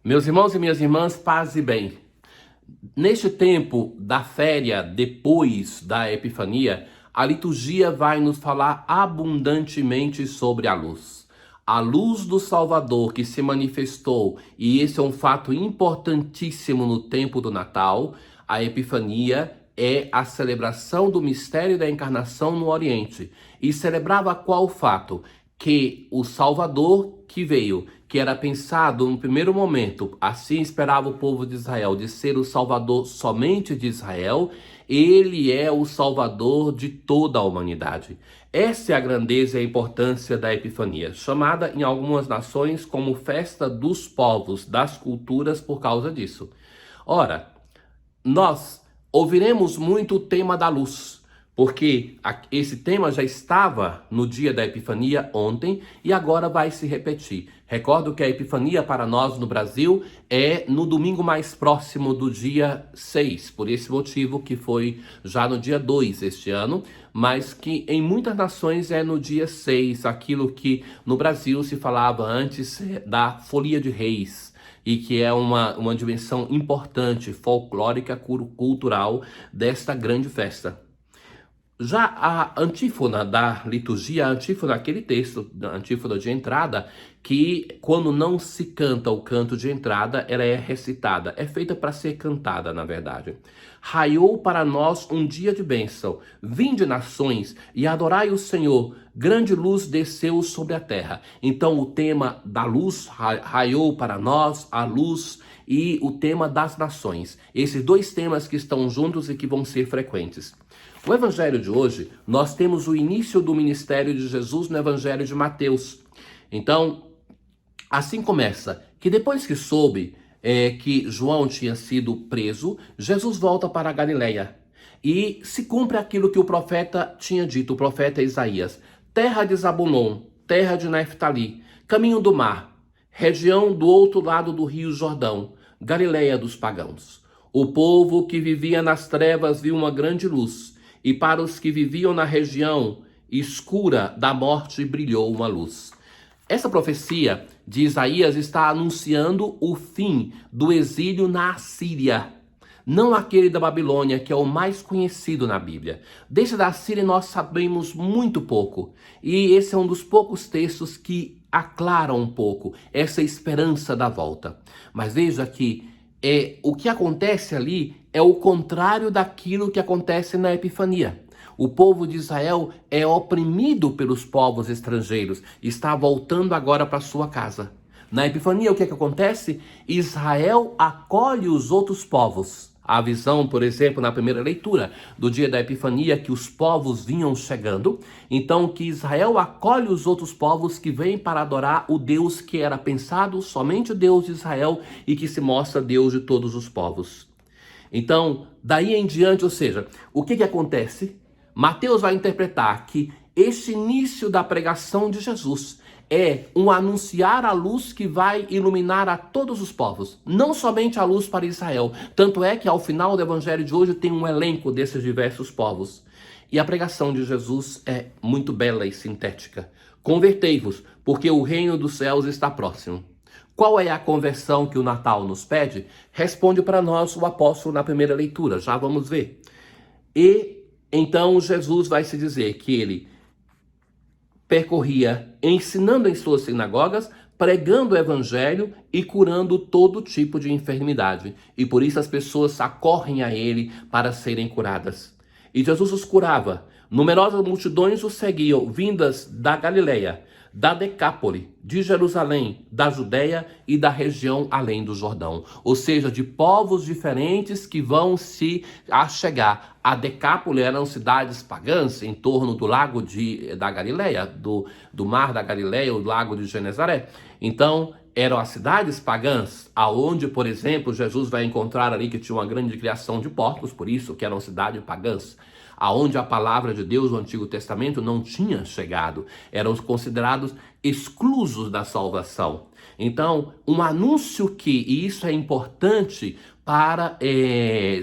Meus irmãos e minhas irmãs, paz e bem. Neste tempo da féria, depois da Epifania, a liturgia vai nos falar abundantemente sobre a luz. A luz do Salvador que se manifestou, e esse é um fato importantíssimo no tempo do Natal. A Epifania é a celebração do mistério da encarnação no Oriente. E celebrava qual fato? Que o Salvador que veio, que era pensado no primeiro momento, assim esperava o povo de Israel, de ser o Salvador somente de Israel, ele é o Salvador de toda a humanidade. Essa é a grandeza e a importância da Epifania, chamada em algumas nações como festa dos povos, das culturas, por causa disso. Ora, nós ouviremos muito o tema da luz, porque esse tema já estava no dia da Epifania ontem e agora vai se repetir. Recordo que a Epifania para nós no Brasil é no domingo mais próximo do dia 6, por esse motivo que foi já no dia 2 este ano, mas que em muitas nações é no dia 6, aquilo que no Brasil se falava antes da Folia de Reis, e que é uma dimensão importante, folclórica, cultural desta grande festa. Já a antífona da liturgia, a antífona, aquele texto, a antífona de entrada, que quando não se canta o canto de entrada, ela é recitada. É feita para ser cantada, na verdade. Raiou para nós um dia de bênção. Vinde, nações, e adorai o Senhor. Grande luz desceu sobre a terra. Então o tema da luz raiou para nós, a luz, e o tema das nações. Esses dois temas que estão juntos e que vão ser frequentes. No evangelho de hoje, nós temos o início do ministério de Jesus no evangelho de Mateus. Então, assim começa, que depois que soube que João tinha sido preso, Jesus volta para a Galileia. E se cumpre aquilo que o profeta tinha dito, o profeta Isaías. Terra de Zabulon, terra de Naftali, caminho do mar, região do outro lado do rio Jordão, Galileia dos pagãos. O povo que vivia nas trevas viu uma grande luz, e para os que viviam na região escura da morte brilhou uma luz. Essa profecia de Isaías está anunciando o fim do exílio na Assíria. Não aquele da Babilônia, que é o mais conhecido na Bíblia. Desse da Síria nós sabemos muito pouco. E esse é um dos poucos textos que aclaram um pouco essa esperança da volta. Mas veja que o que acontece ali é o contrário daquilo que acontece na Epifania. O povo de Israel é oprimido pelos povos estrangeiros, está voltando agora para sua casa. Na Epifania, o que acontece? Israel acolhe os outros povos. A visão, por exemplo, na primeira leitura do dia da Epifania, que os povos vinham chegando. Então, que Israel acolhe os outros povos que vêm para adorar o Deus que era pensado, somente o Deus de Israel, e que se mostra Deus de todos os povos. Então, daí em diante, ou seja, o que acontece? Mateus vai interpretar que este início da pregação de Jesus é um anunciar a luz que vai iluminar a todos os povos, não somente a luz para Israel. Tanto é que ao final do evangelho de hoje tem um elenco desses diversos povos. E a pregação de Jesus é muito bela e sintética. Convertei-vos, porque o reino dos céus está próximo. Qual é a conversão que o Natal nos pede? Responde para nós o apóstolo na primeira leitura, já vamos ver. E então Jesus vai se dizer que ele percorria ensinando em suas sinagogas, pregando o evangelho e curando todo tipo de enfermidade. E por isso as pessoas acorrem a ele para serem curadas. E Jesus os curava. Numerosas multidões o seguiam, vindas da Galileia, da Decápole, de Jerusalém, da Judeia e da região além do Jordão. Ou seja, de povos diferentes que vão se achegar. A Decápole eram cidades pagãs em torno do lago da Galileia, do mar da Galileia, o lago de Genezaré. Então, eram as cidades pagãs, aonde, por exemplo, Jesus vai encontrar ali que tinha uma grande criação de porcos, por isso que eram cidades pagãs. Aonde a palavra de Deus no Antigo Testamento não tinha chegado, eram considerados exclusos da salvação. Então, um anúncio e isso é importante para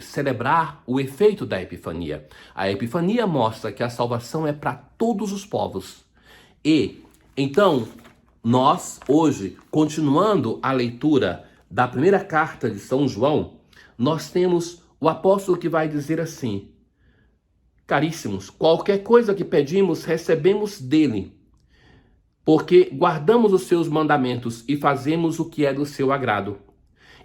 celebrar o efeito da Epifania. A Epifania mostra que a salvação é para todos os povos. E, então, nós, hoje, continuando a leitura da primeira carta de São João, nós temos o apóstolo que vai dizer assim: caríssimos, qualquer coisa que pedimos, recebemos dele, porque guardamos os seus mandamentos e fazemos o que é do seu agrado.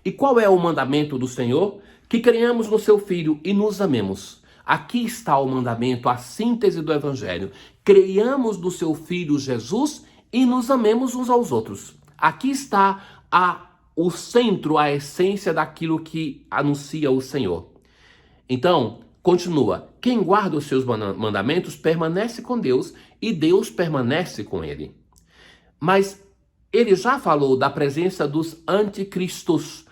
E qual é o mandamento do Senhor? Que creiamos no seu Filho e nos amemos. Aqui está o mandamento, a síntese do Evangelho. Creiamos no seu Filho Jesus e nos amemos uns aos outros. Aqui está o centro, a essência daquilo que anuncia o Senhor. Então, continua. Quem guarda os seus mandamentos permanece com Deus e Deus permanece com ele. Mas ele já falou da presença dos anticristos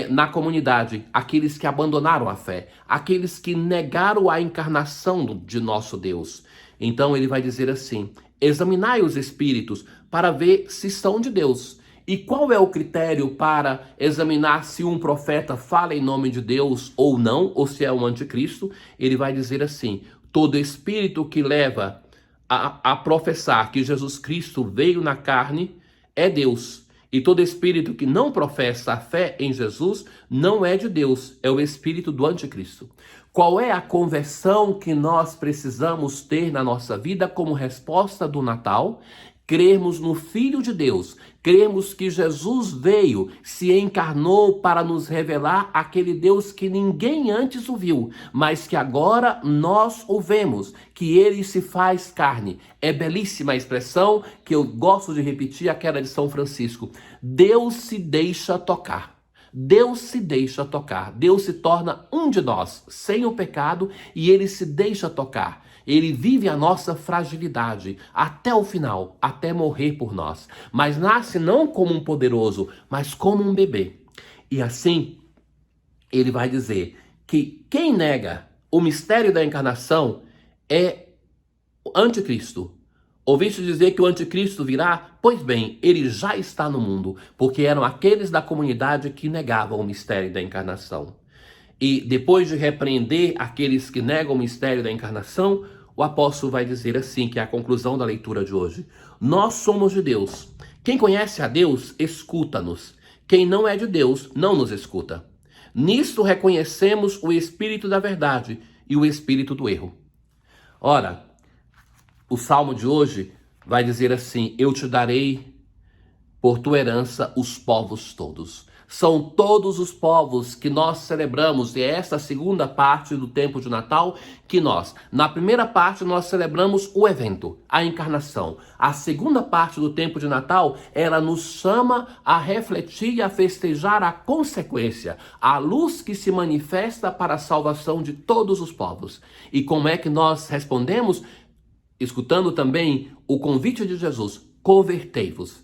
na comunidade, aqueles que abandonaram a fé, aqueles que negaram a encarnação de nosso Deus. Então ele vai dizer assim: examinai os espíritos para ver se são de Deus. E qual é o critério para examinar se um profeta fala em nome de Deus ou não, ou se é um anticristo? Ele vai dizer assim: todo espírito que leva a professar que Jesus Cristo veio na carne é Deus. E todo espírito que não professa a fé em Jesus não é de Deus, é o espírito do anticristo. Qual é a conversão que nós precisamos ter na nossa vida como resposta do Natal? Crermos no Filho de Deus, crermos que Jesus veio, se encarnou para nos revelar aquele Deus que ninguém antes o viu, mas que agora nós o vemos, que ele se faz carne. É belíssima a expressão que eu gosto de repetir, aquela de São Francisco: Deus se deixa tocar. Deus se deixa tocar, Deus se torna um de nós, sem o pecado, e ele se deixa tocar. Ele vive a nossa fragilidade até o final, até morrer por nós. Mas nasce não como um poderoso, mas como um bebê. E assim, ele vai dizer que quem nega o mistério da encarnação é o anticristo. Ouviste dizer que o anticristo virá? Pois bem, ele já está no mundo, porque eram aqueles da comunidade que negavam o mistério da encarnação. E depois de repreender aqueles que negam o mistério da encarnação, o apóstolo vai dizer assim, que é a conclusão da leitura de hoje: nós somos de Deus. Quem conhece a Deus, escuta-nos. Quem não é de Deus, não nos escuta. Nisto reconhecemos o espírito da verdade e o espírito do erro. Ora, o salmo de hoje vai dizer assim: eu te darei por tua herança os povos todos. São todos os povos que nós celebramos, e é essa segunda parte do tempo de Natal que na primeira parte nós celebramos o evento, a encarnação. A segunda parte do tempo de Natal, ela nos chama a refletir e a festejar a consequência, a luz que se manifesta para a salvação de todos os povos. E como é que nós respondemos? Escutando também o convite de Jesus: convertei-vos.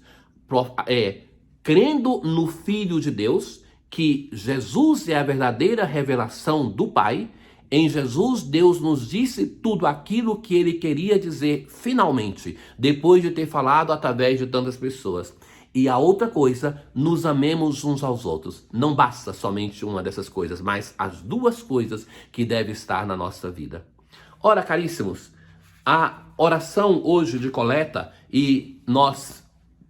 Crendo no Filho de Deus, que Jesus é a verdadeira revelação do Pai. Em Jesus, Deus nos disse tudo aquilo que ele queria dizer finalmente, depois de ter falado através de tantas pessoas. E a outra coisa, nos amemos uns aos outros. Não basta somente uma dessas coisas, mas as duas coisas que devem estar na nossa vida. Ora, caríssimos, a oração hoje de coleta, e nós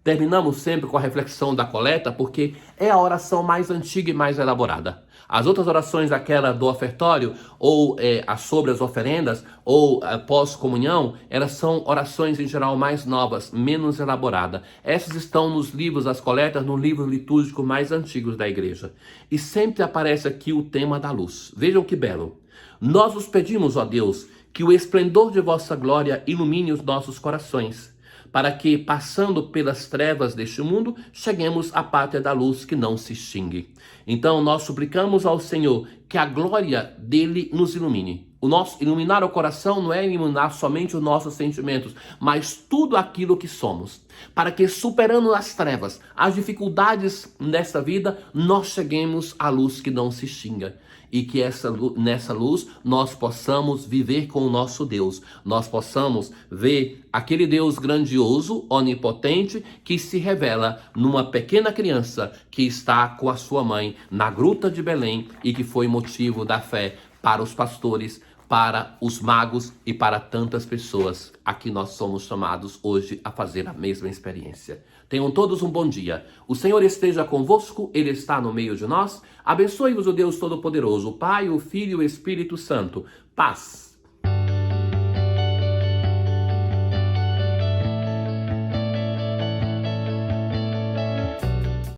terminamos sempre com a reflexão da coleta, porque é a oração mais antiga e mais elaborada. As outras orações, aquela do ofertório, ou sobre as oferendas, ou pós-comunhão, elas são orações em geral mais novas, menos elaboradas. Essas estão nos livros, as coletas, no livro litúrgico mais antigos da igreja. E sempre aparece aqui o tema da luz. Vejam que belo. Nós os pedimos, ó Deus, que o esplendor de vossa glória ilumine os nossos corações, para que, passando pelas trevas deste mundo, cheguemos à pátria da luz que não se extingue. Então, nós suplicamos ao Senhor que a glória dele nos ilumine. Iluminar o coração não é iluminar somente os nossos sentimentos, mas tudo aquilo que somos, para que, superando as trevas, as dificuldades desta vida, nós cheguemos à luz que não se extinga. E que nessa luz nós possamos viver com o nosso Deus. Nós possamos ver aquele Deus grandioso, onipotente, que se revela numa pequena criança que está com a sua mãe na gruta de Belém e que foi motivo da fé para os pastores, para os magos e para tantas pessoas. Aqui nós somos chamados hoje a fazer a mesma experiência. Tenham todos um bom dia. O Senhor esteja convosco, Ele está no meio de nós. Abençoe-vos o Deus Todo-Poderoso, o Pai, o Filho e o Espírito Santo. Paz.